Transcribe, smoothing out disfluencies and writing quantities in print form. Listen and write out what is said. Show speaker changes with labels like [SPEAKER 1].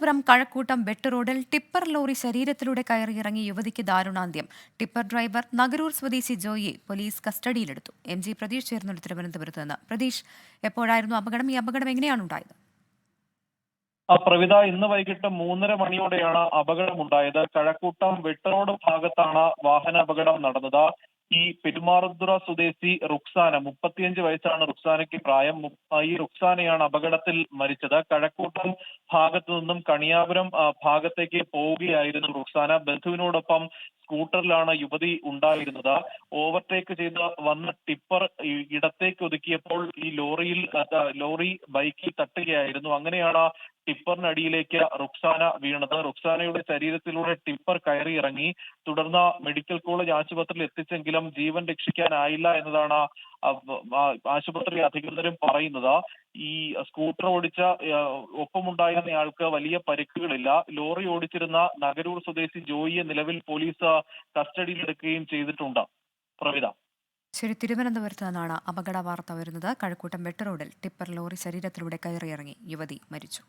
[SPEAKER 1] തിരുവനന്തപുരം കഴക്കൂട്ടം വെട്ട് റോഡിൽ tipper lorry ശരീരത്തിലൂടെ കയറിയിറങ്ങി യുവതിക്ക് ദാരുണാന്ത്യം. ടിപ്പർ ഡ്രൈവർ നഗരൂർ സ്വദേശി ജോയിയെ പോലീസ് കസ്റ്റഡിയിലെടുത്തു. MG പ്രതീഷ് ചേർന്നുണ്ട് തിരുവനന്തപുരത്ത് നിന്ന്. പ്രതീഷ്, എപ്പോഴായിരുന്നു അപകടം? ഈ അപകടം എങ്ങനെയാണ് ഉണ്ടായത്?
[SPEAKER 2] പ്രവിത, ഇന്ന് വൈകിട്ട് 3:30 മണിയോടെയാണ് അപകടമുണ്ടായത്. കഴക്കൂട്ടം വെട്ടറോഡ് ഭാഗത്താണ് വാഹനാപകടം നടന്നത്. ഈ പെരുമാറുതുറ സ്വദേശി റുക്സാന, 35 വയസ്സാണ് റുക്സാനയ്ക്ക് പ്രായം. ഈ റുക്സാനയാണ് അപകടത്തിൽ മരിച്ചത്. കഴക്കൂട്ടം ഭാഗത്തു നിന്നും കണിയാപുരം ഭാഗത്തേക്ക് പോവുകയായിരുന്നു റുക്സാന. ബന്ധുവിനോടൊപ്പം സ്കൂട്ടറിലാണ് യുവതി ഉണ്ടായിരുന്നത്. ഓവർടേക്ക് ചെയ്ത് വന്ന ടിപ്പർ ഇടത്തേക്ക് ഒതുക്കിയപ്പോൾ ഈ ലോറി ബൈക്കിൽ തട്ടുകയായിരുന്നു. അങ്ങനെയാണ് ടിപ്പറിനടിയിലേക്ക് റുക്സാന വീണത്. റുക്സാനയുടെ ശരീരത്തിലൂടെ ടിപ്പർ കയറിയിറങ്ങി. തുടർന്ന് മെഡിക്കൽ കോളേജ് ആശുപത്രിയിൽ എത്തിച്ചെങ്കിലും ജീവൻ രക്ഷിക്കാനായില്ല എന്നതാണ് ആശുപത്രി അധികൃതരും പറയുന്നത്. ഈ സ്കൂട്ടർ ഓടിച്ച ഒപ്പമുണ്ടായിരുന്നയാൾക്ക് വലിയ പരിക്കുകളില്ല. ലോറി ഓടിച്ചിരുന്ന നഗരൂർ സ്വദേശി ജോയിയെ നിലവിൽ പോലീസ് കസ്റ്റഡിയിലെടുക്കുകയും ചെയ്തിട്ടുണ്ട്. പ്രവിത.
[SPEAKER 1] ശരി, തിരുവനന്തപുരത്ത് നിന്നാണ് അപകട വാർത്ത വരുന്നത്. കഴക്കൂട്ടം വെട്ട് റോഡിൽ ടിപ്പർ ലോറി ശരീരത്തിലൂടെ കയറിയിറങ്ങി യുവതി മരിച്ചു.